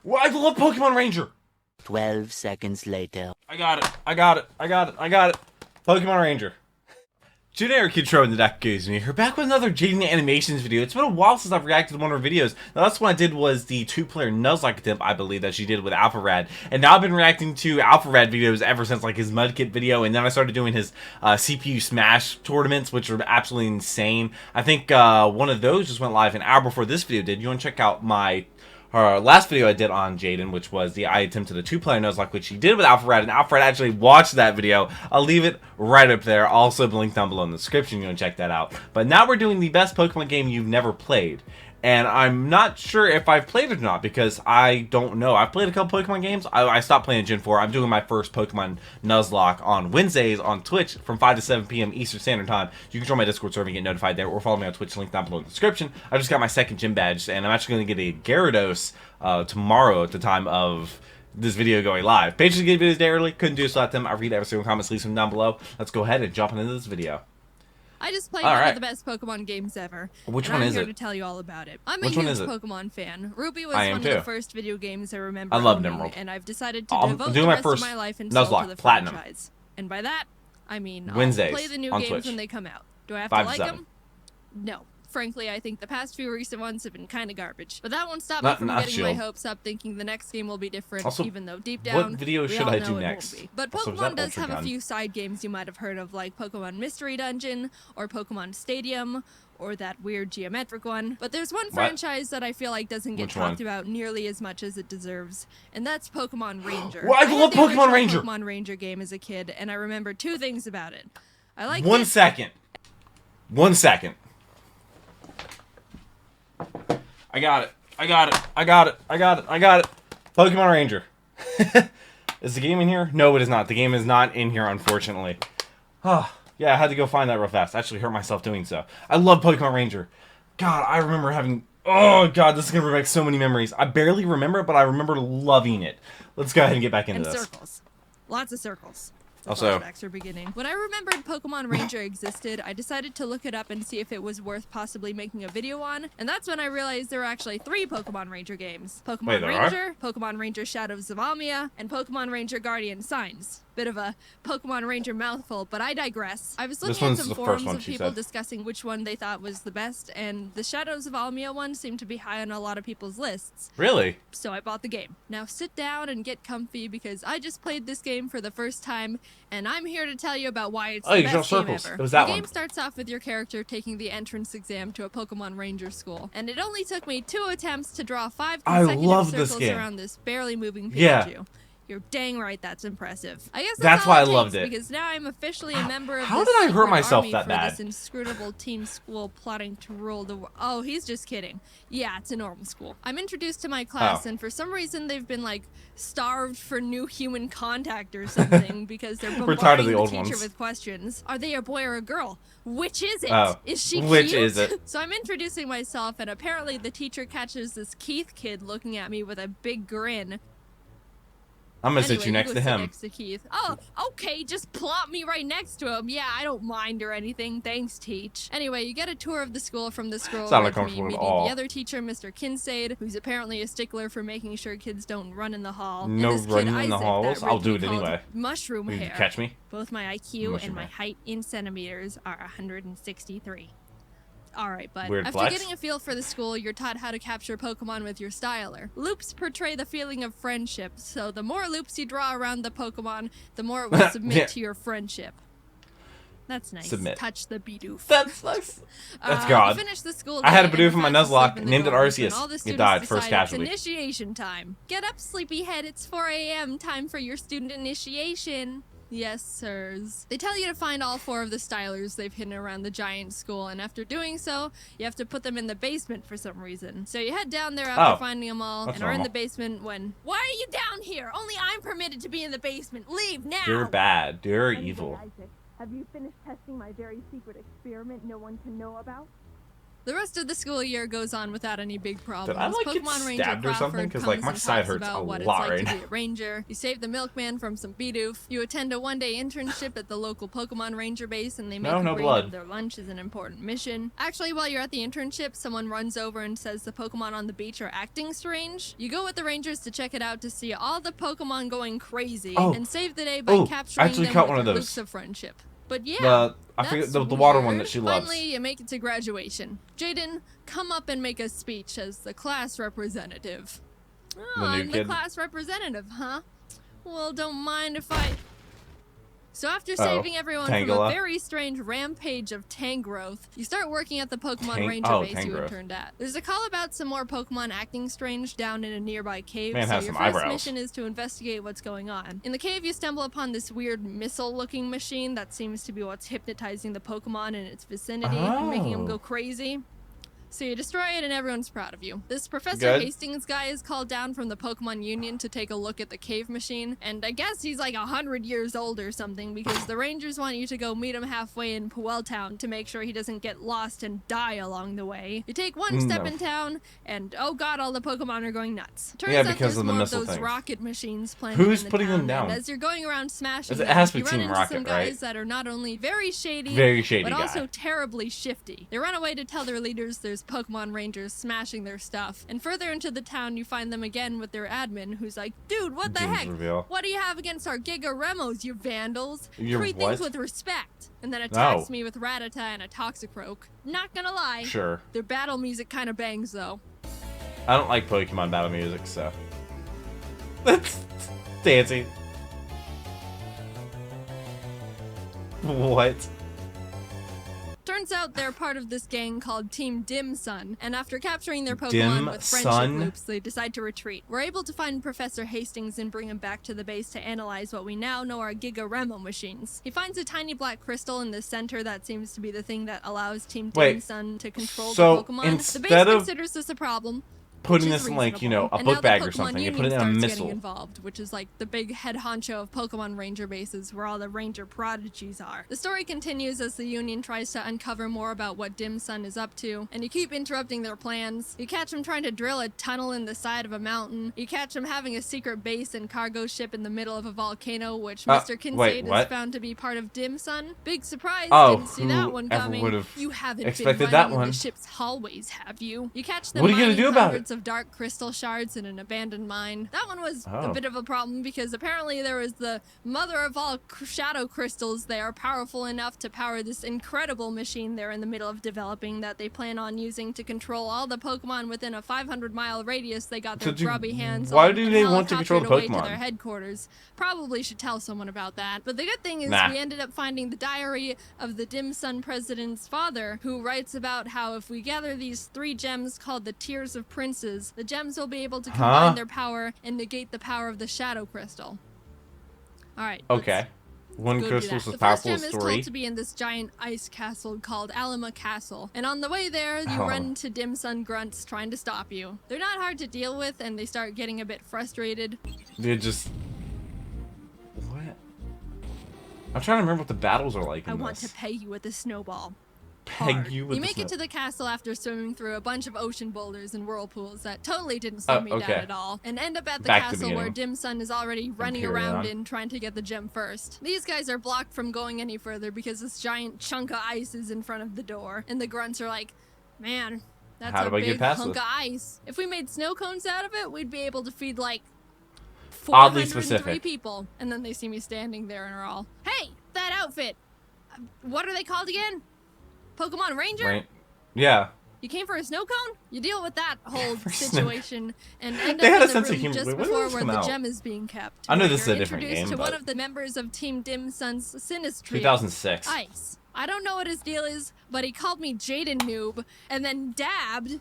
Well, I love Pokemon Ranger. 12 seconds later. I got it. Pokemon Ranger. Generic intro in the deck goes me. We're back with another Jaiden animations video. It's been a while since I've reacted to one of her videos. The last one I did was the 2-player Nuzlocke attempt, I believe, that she did with AlphaRad. And now I've been reacting to AlphaRad videos ever since like his Mudkit video, and then I started doing his CPU Smash tournaments, which are absolutely insane. I think one of those just went live an hour before this video did. You want to check out my last video I did on Jaiden, which was the I attempted the 2-player Nuzlocke, which she did with AlphaRad, and AlphaRad actually watched that video. I'll leave it right up there. Also, the link down below in the description. You want to check that out. But now we're doing the best Pokemon game you've never played. And I'm not sure if I've played it or not, because I don't know. I've played a couple Pokemon games. I stopped playing Gen 4. I'm doing my first Pokemon Nuzlocke on Wednesdays on Twitch from 5 to 7 p.m. Eastern Standard Time. You can join my Discord server and get notified there, or follow me on Twitch, link down below in the description. I just got my second gym badge, and I'm actually going to get a Gyarados tomorrow at the time of this video going live. Pages get videos a day early. Couldn't do so at them. I read every single comment, leave them down below. Let's go ahead and jump into this video. I just played one of the best Pokemon games ever. Which one is it? I'm here to tell you all about it. I'm a Which one huge is it? Pokemon fan. Ruby was one of the first video games I remember I love owning, Emerald. and I've decided to devote the rest of my life and soul to the Platinum. franchise. And by that, I mean Wednesdays I'll play the new on games Twitch. when they come out. Do I have 5 to to like 7. them? No. Frankly, I think the past few recent ones have been kind of garbage. But that won't stop Not- me from not getting my Shield. hopes up, thinking the next game will be different, Also, even though deep down, what video we should all I know do it next? won't be. But Also, is Pokemon that does have Ultra a few side games you might have heard of, like Pokemon Mystery Dungeon, or Pokemon Stadium, or that weird geometric one. But there's one franchise that I feel like doesn't get talked about nearly as much as it deserves, and that's Pokemon Ranger. Well, I love had the Pokemon original Ranger. Pokemon Ranger game as a kid, and I remember two things about it. I like One second. I got it. Pokemon Ranger. Is the game in here? No, it is not. The game is not in here, unfortunately. Oh, yeah, I had to go find that real fast. I actually hurt myself doing so. I love Pokemon Ranger. God, I remember having... Oh, God, this is going to bring back so many memories. I barely remember it, but I remember loving it. Let's go ahead and get back into this. Circles. Lots of circles. The Also, flashbacks are beginning. When I remembered Pokemon Ranger existed, I decided to look it up and see if it was worth possibly making a video on, and that's when I realized there were actually 3 Pokemon Ranger games. Pokemon Ranger, Pokemon Ranger Shadows of Almia, and Pokemon Ranger Guardian Signs. Bit of a Pokemon Ranger mouthful, but I digress. I was looking at some forums of people discussing which one they thought was the best, and the Shadows of Almia one seemed to be high on a lot of people's lists. Really? So I bought the game. Now sit down and get comfy, because I just played this game for the first time, and I'm here to tell you about why it's the best game ever. It was that the one. game starts off with your character taking the entrance exam to a Pokemon Ranger school, and it only took me 2 attempts to draw 5 consecutive circles around this barely moving Pikachu. Yeah. You're dang right, that's impressive. I guess that's why I loved it. Because now I'm officially a member of How this did I hurt secret myself army that for bad? this inscrutable team school plotting to rule the world. Oh, he's just kidding. Yeah, it's a normal school. I'm introduced to my class, and for some reason they've been like starved for new human contact or something because they're bombarding the teacher with questions. Are they a boy or a girl? Which is it? Is she cute? Which is it? So I'm introducing myself, and apparently the teacher catches this Keith kid looking at me with a big grin. I'm gonna sit you next to him. Next to Keith. Oh, okay, just plop me right next to him. Yeah, I don't mind or anything. Thanks, Teach. Anyway, you get a tour of the school from this girl with me meeting the other teacher, Mr. Kincaid, who's apparently a stickler for making sure kids don't run in the hall. No and this running kid, in the Isaac, halls? that I'll do it Ricky called anyway. Mushroom You hair. catch me? Both my IQ Mushroom and my hair. height in centimeters are 163. Alright, but Weird after flex. getting a feel for the school, you're taught how to capture Pokemon with your styler. Loops portray the feeling of friendship, so the more loops you draw around the Pokemon, the more it will submit to your friendship. That's nice. Submit. Touch the Bidoof. That's nice. That's God. Finished the school I had a day Bidoof in my Nuzlocke, named it All Arceus. the It died students first decided it's casualty. initiation time. Get up, sleepyhead. It's 4 a.m. Time for your student initiation. Yes, sirs. They tell you to find all 4 of the stylers they've hidden around the giant school, and after doing so, you have to put them in the basement for some reason. So you head down there after finding them all, and are in the basement when... Why are you down here? Only I'm permitted to be in the basement. Leave now! You're bad. You're evil. Isaac, have you finished testing my very secret experiment no one can know about? The rest of the school year goes on without any big problems. Did I, like, get Pokemon Ranger stabbed or something? Crawford 'Cause, comes like, my and side talks hurts about a what lot it's like right to now. be a ranger. You save the milkman from some Bidoof. You attend a one-day internship at the local Pokemon Ranger base, and they make No you bring blood. them their lunch as an important mission. Actually, while you're at the internship, someone runs over and says the Pokemon on the beach are acting strange. You go with the Rangers to check it out to see all the Pokemon going crazy and save the day by capturing actually them caught with one of your those. loops of friendship. But yeah, I forget that's the water one weird. that she loves. Finally, you make it to graduation. Jaiden, come up and make a speech as the class representative. Oh, The new I'm the kid? class representative, huh? Well, don't mind if I... So after saving everyone from a Tangela. very strange rampage of Tangrowth, you start working at the Pokemon Ranger base you Tangrowth. interned at. There's a call about some more Pokemon acting strange down in a nearby cave, Man so has your some first eyebrows. mission is to investigate what's going on. In the cave, you stumble upon this weird missile-looking machine that seems to be what's hypnotizing the Pokemon in its vicinity and making them go crazy. So you destroy it and everyone's proud of you. This Professor Hastings guy is called down from the Pokemon Union to take a look at the cave machine, and I guess he's like 100 years old or something because the Rangers want you to go meet him halfway in Puel Town to make sure he doesn't get lost and die along the way. You take one step in town, and oh god, all the Pokemon are going nuts. Turns out because there's of the more missile of those things. rocket machines planted Who's in the putting town, them down? and as you're going around smashing It them, has to be you run Team into Rocket, some guys right? that are not only very shady, but guy. also terribly shifty. They run away to tell their leaders there's Pokemon Rangers smashing their stuff. And further into the town, you find them again with their admin, who's like, dude, what the James heck? reveal. What do you have against our Giga Remos, you vandals? Your Treat what? things with respect. And then attacks No. me with Rattata and a Toxicroak. Not gonna lie. Sure. Their battle music kind of bangs, though. I don't like Pokemon battle music, so. That's dancing. What? Turns out they're part of this gang called Team Dim Sun, and after capturing their Pokemon Dim with friendship Sun? loops, they decide to retreat. We're able to find Professor Hastings and bring him back to the base to analyze what we now know are Giga Remo machines. He finds a tiny black crystal in the center that seems to be the thing that allows Team Dim Sun to control the Pokemon. The base instead of considers this a problem. putting which this is in, like, you know, reasonable. a And now book the bag or Pokemon something. You Union put it in a starts missile. getting involved, which is like the big head honcho of Pokemon Ranger bases where all the Ranger prodigies are. The story continues as the Union tries to uncover more about what Dim Sun is up to, and you keep interrupting their plans. You catch them trying to drill a tunnel in the side of a mountain. You catch them having a secret base and cargo ship in the middle of a volcano, which Mr. Kincaid is found to be part of Dim Sun. Big surprise, didn't see that one coming. would've You haven't expected been that running in one. the ship's hallways, have you? You catch them What are you gonna mining do about it? hundreds of dark crystal shards in an abandoned mine. That one was a Oh. bit of a problem because apparently there was the mother of all shadow crystals there, powerful enough to power this incredible machine they're in the middle of developing that they plan on using to control all the Pokemon within a 500-mile radius they got their grubby hands why on. do and they want to control the helicoptered away Pokemon? to their headquarters. Probably should tell someone about that. But the good thing is we ended up finding the diary of the Dim Sun president's father, who writes about how if we gather these 3 gems called the Tears of Princes, the gems will be able to combine their power and negate the power of the Shadow Crystal. Alright. Okay. One go do crystal's that. as powerful as The first gem is 3. told to be in this giant ice castle called Alima Castle. And on the way there, you run into Dim Sun grunts trying to stop you. They're not hard to deal with, and they start getting a bit frustrated. They're just... What? I'm trying to remember what the battles are like in I want this. to pay you with a snowball. Peg you with You the make it snow- to the castle after swimming through a bunch of ocean boulders and whirlpools that totally didn't slow me down at all, and end up at the Back to the castle where beginning. Dim Sun is already running carry around on. in trying to get the gem first. These guys are blocked from going any further because this giant chunk of ice is in front of the door, and the grunts are like, man, that's How a do I get big past hunk this? of ice. If we made snow cones out of it, we'd be able to feed like Oddly 403 specific. people. And then they see me standing there and are all, hey, that outfit, what are they called again? Pokemon Ranger? Right. Yeah. You came for a snow cone? You deal with that whole for snow- situation and end They up had in a the sense of room humor. just Wait, when did before this where come the out? gem is being kept. I know where this is you're a different introduced game, to one but- of the members of Team Dim Sun's Sinistry. 2006. Ice. I don't know what his deal is, but he called me Jaiden noob and then dabbed.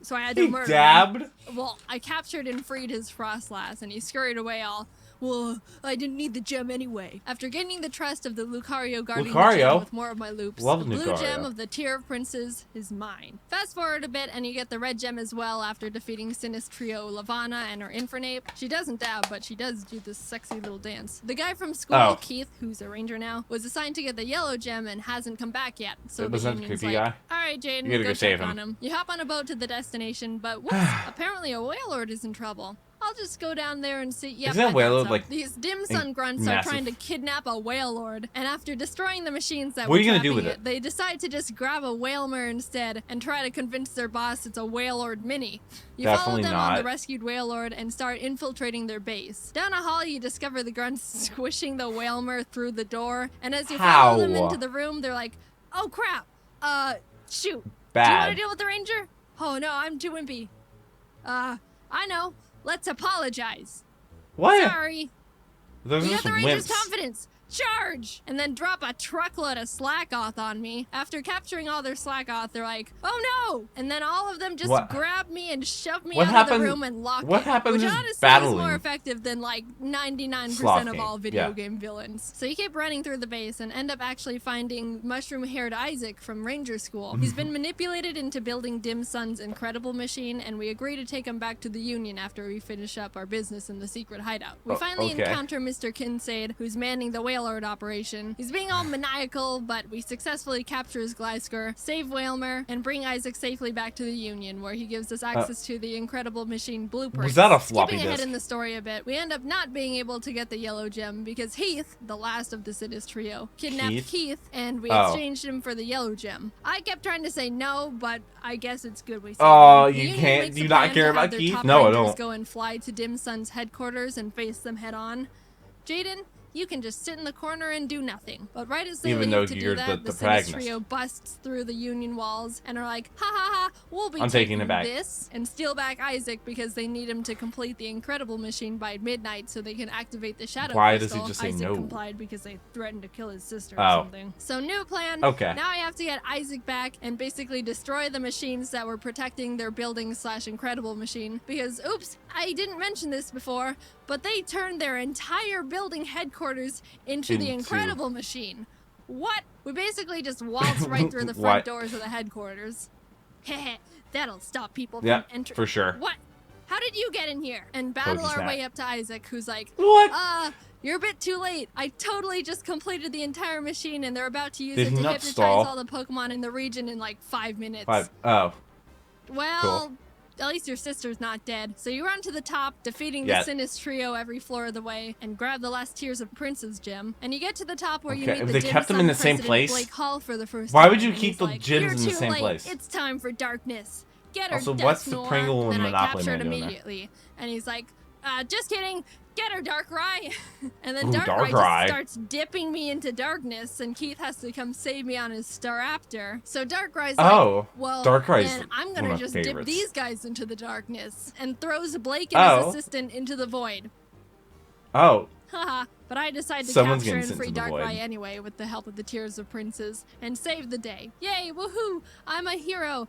So I had to He murder him. dabbed? Well, I captured and freed his Frostlass, and he scurried away all, well, I didn't need the gem anyway. After gaining the trust of the Lucario guarding the Lucario? gem with more of my loops, Love the blue Lucario. gem of the Tier of Princes is mine. Fast forward a bit and you get the red gem as well after defeating Sinistrio Lavanna and her Infernape. She doesn't dab, but she does do this sexy little dance. The guy from school, Keith, who's a ranger now, was assigned to get the yellow gem and hasn't come back yet. So was the that the union's creepy like, guy? alright, Jaiden, You gotta go go save check him. on him. You hop on a boat to the destination, but whoops, apparently a whale lord is in trouble. I'll just go down there and see. Yep, Isn't that whale lord, so. like, These dim sum grunts are massive? trying to kidnap a whale lord, and after destroying the machines that What were are you gonna do trapping with it? they decide to just grab a whalemer instead and try to convince their boss it's a whale lord mini. You Definitely follow them on not. the rescued whale lord and start infiltrating their base. Down a hall, you discover the grunts squishing the whalemer through the door, and as you follow them into the room, they're like, "Oh crap! Shoot! Bad. Do you want to deal with the ranger? Oh no, I'm too wimpy. I know. Let's apologize. What? Sorry. Those We are got the just ranger's wimps. confidence. Charge! And then drop a truckload of Slackoth on me. After capturing all their Slackoth, they're like, "Oh no!" And then all of them just What? grab me and shove me What out of happened- the room and lock what it. happens Which is honestly is battling. more effective than like 99% Sloth of game, all video yeah. game villains. So you keep running through the base and end up actually finding mushroom-haired Isaac from Ranger School. He's been manipulated into building Dim Sun's incredible machine, and we agree to take him back to the Union after we finish up our business in the secret hideout. We finally okay. encounter Mr. Kincaid, who's manning the whale lord operation. He's being all maniacal, but we successfully capture his Glysker, save Whalmer, and bring Isaac safely back to the Union, where he gives us access to the incredible machine blueprint. Was that a floppy Skipping ahead disk? in the story a bit, we end up not being able to get the yellow gem because Heath, the last of the Sidis trio, kidnapped Keith, and we exchanged him for the yellow gem. I kept trying to say no, but I guess it's good we saved him. The you Union can't. makes Do you a not plan care to about have their Keith? top No, I rangers don't. go and fly to Dim Sun's headquarters and face them head on. Jaiden, you can just sit in the corner and do nothing. But right as they Even though leave to do you're that, the Sidis protagonist. trio busts through the Union walls and are like, "Ha ha ha, we'll be I'm taking it back." this," and steal back Isaac because they need him to complete the incredible machine by midnight so they can activate the shadow Why does he crystal. just say Isaac no? complied because they threatened to kill his sister or Oh. something. So new plan. Okay. Now I have to get Isaac back and basically destroy the machines that were protecting their building / incredible machine because, oops, I didn't mention this before, but they turned their entire building headquarters into the incredible machine. What? We basically just waltz right through the front What? doors of the headquarters. Heh, that'll stop people Yeah, from entering. for sure. What? How did you get in here? And battle our Pokey way snap. up to Isaac, who's like, What? You're a bit too late. I totally just completed the entire machine, and they're about to use Did it he to not hypnotize stall? all the Pokemon in the region in like 5 minutes. Oh. Well, at least your sister's not dead. So you run to the top, defeating the Sinis trio every floor of the way, and grab the last Tears of Prince's gem. And you get to the top where you Okay, meet the they Dim kept them Sum in the same President place? Blake Hall for the first Why time. would you And keep he's the like, gyms "You're in the too same late. place?" It's time for darkness. Get her, Also, Death what's the Snore." Pringle and And I Monopoly captured Man doing there? immediately. And he's like, just kidding. Get her, Darkrai. And then Ooh, Darkrai Darkrai. just starts dipping me into darkness, and Keith has to come save me on his Staraptor. So Darkrai's like, well, Darkrai's then I'm one gonna of my just dip favorites. these guys into the darkness, and throws Blake and his assistant into the void. Oh. Haha, but I decide to Someone's capture getting and free sent to the void. Darkrai anyway with the help of the Tears of Princes, and save the day. Yay, woohoo, I'm a hero.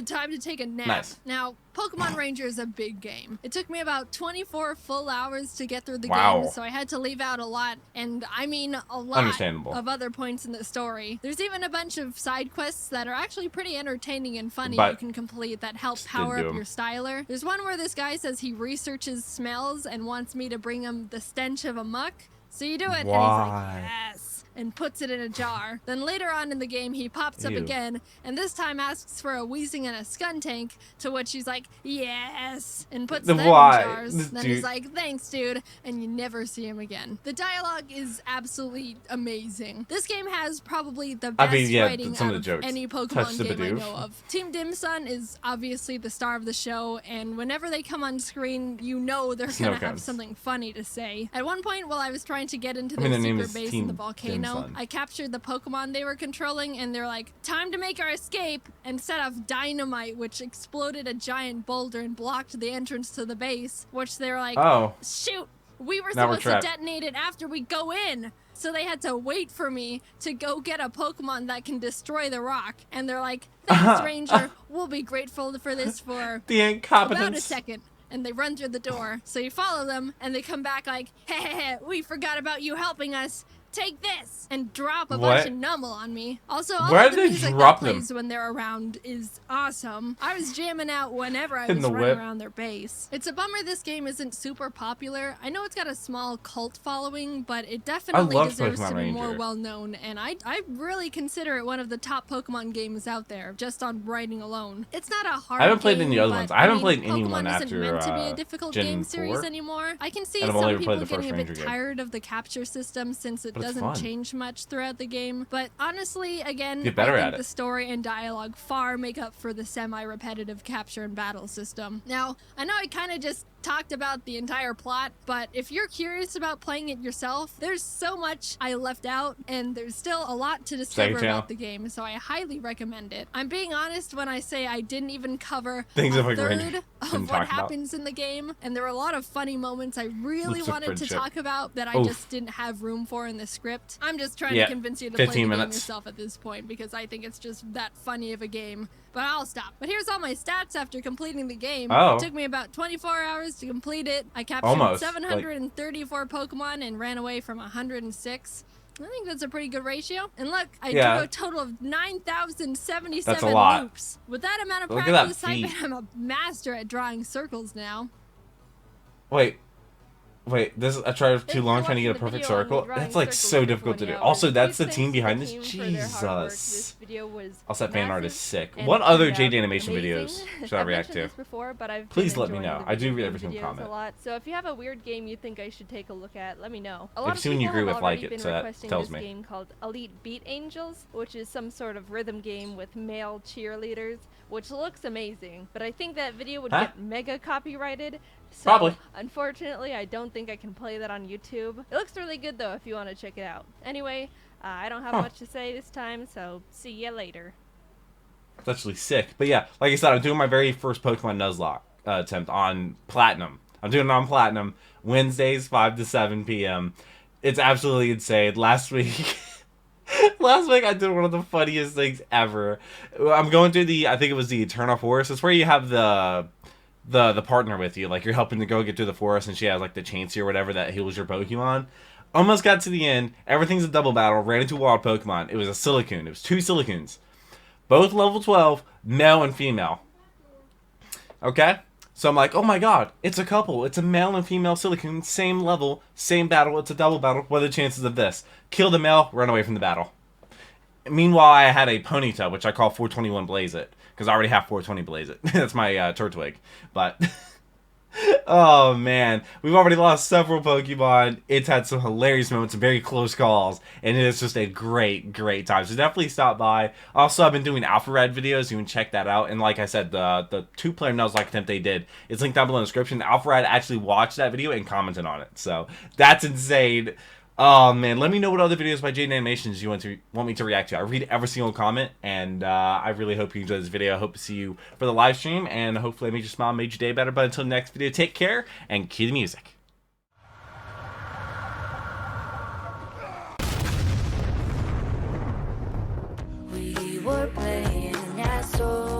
Time to take a nap. Nice. Now, Pokemon Ranger is a big game. It took me about 24 full hours to get through the Wow. game, so I had to leave out a lot, and I mean a lot Understandable. of other points in the story. There's even a bunch of side quests that are actually pretty entertaining and funny But you can complete that help didn't power do up 'em. your styler. There's one where this guy says he researches smells and wants me to bring him the stench of a muck. So you do it, and he's Why? like, yes, and puts it in a jar. Then later on in the game, he pops up Ew. again, and this time asks for a Weezing and a Skuntank, to which he's like, yes, and puts them Why? in jars. This Then dude- he's like, thanks, dude, and you never see him again. The dialogue is absolutely amazing. This game has probably the best writing some out of the of jokes. any Touch Pokemon the game I Bidoof. know of. Team Dim Sun is obviously the star of the show, and whenever they come on screen, you know they're Snow gonna have cones. something funny to say. At one point, while I was trying to get into I mean, their their name secret is base Team in the Dim volcano, Sun. I captured the Pokemon they were controlling, and they're like, time to make our escape, and set off dynamite, which exploded a giant boulder and blocked the entrance to the base, which they're like, Oh. shoot, we were Now we're supposed to trapped. detonate it after we go in. So they had to wait for me to go get a Pokemon that can destroy the rock. And they're like, thanks, Ranger. We'll be grateful for this for The about a incompetence. second. and they run through the door. So you follow them, and they come back like, hey, we forgot about you helping us. Take this, and drop a bunch of numble on me. Also, all Where of the did they music drop that plays when they're around is awesome. I was jamming out whenever I was running around their base. It's a bummer this game isn't super popular. I know it's got a small cult following, but it definitely deserves to be more well known, and I really consider it one of the top Pokemon games out there, just on writing alone. It's not a hard game. I haven't played any other ones. I haven't played any one Pokemon after isn't meant to be a difficult game series 4. anymore. I can see And I've some only people played the first getting a bit Ranger game. tired of the capture system since it doesn't fun. change much throughout the game, but honestly, again, Get better I at think it. the story and dialogue far make up for the semi-repetitive capture and battle system. Now, I know I kind of just talked about the entire plot, but if you're curious about playing it yourself, there's so much I left out, and there's still a lot to discover about the game, so I highly recommend it. I'm being honest when I say I didn't even cover a third of what happens in the game, and there were a lot of funny moments I really wanted to talk about that I just didn't have room for in the script. I'm just trying to convince you to play the game yourself at this point, because I think it's just that funny of a game. But I'll stop. But here's all my stats after completing the game. It took me about 24 hours to complete it. I captured 734 Pokemon and ran away from 106. I think that's a pretty good ratio. And look, I drew a total of 9,077 loops. With that amount of practice, I'm a master at drawing circles now. Wait, I tried too long trying to get a perfect circle. That's like so difficult to do. Also, that's the team behind this. Jesus. Also, that fan art is sick. What other Jaiden animation videos should I react to? Please let me know. I do read every single comment. So if you have a weird game you think I should take a look at, let me know. A If lot you of see when you people agree have with like already it, been so that requesting tells this me. game called Elite Beat Angels, which is some sort of rhythm game with male cheerleaders, which looks amazing. But I think that video would get mega copyrighted. So, Probably. Unfortunately, I don't think I can play that on YouTube. It looks really good, though, if you want to check it out. Anyway, I don't have much to say this time, so see ya later. It's actually sick. But yeah, like I said, I'm doing my very first Pokemon Nuzlocke attempt on Platinum. I'm doing it on Platinum, Wednesdays, 5 to 7 p.m. It's absolutely insane. Last week I did one of the funniest things ever. I'm going through I think it was the Eternal Forest. It's where you have the partner with you, like you're helping to go get through the forest, and she has like the Chansey or whatever that heals your Pokemon. Almost got to the end, everything's a double battle, ran into a wild Pokemon. It was a Silicoon. It was 2 Silicoons, both level 12, male and female. Okay, so I'm like, oh my god, it's a couple. It's a male and female Silicoon, same level, same battle. It's a double battle. What are the chances of this? Kill the male, run away from the battle. Meanwhile, I had a Ponyta, which I call 421 Blaze It, because I already have 420 Blaze It. That's my Turtwig. But, oh man, we've already lost several Pokemon. It's had some hilarious moments, some very close calls, and it is just a great, great time. So definitely stop by. Also, I've been doing Alpha Red videos. You can check that out. And like I said, the 2-player Nuzlocke attempt they did, it's linked down below in the description. Alpha Red actually watched that video and commented on it. So that's insane. Oh man, let me know what other videos by Jaiden Animations you want me to react to. I read every single comment, and I really hope you enjoyed this video. I hope to see you for the live stream, and hopefully I made you smile, made your day better. But until the next video, take care, and cue the music. We were playing as so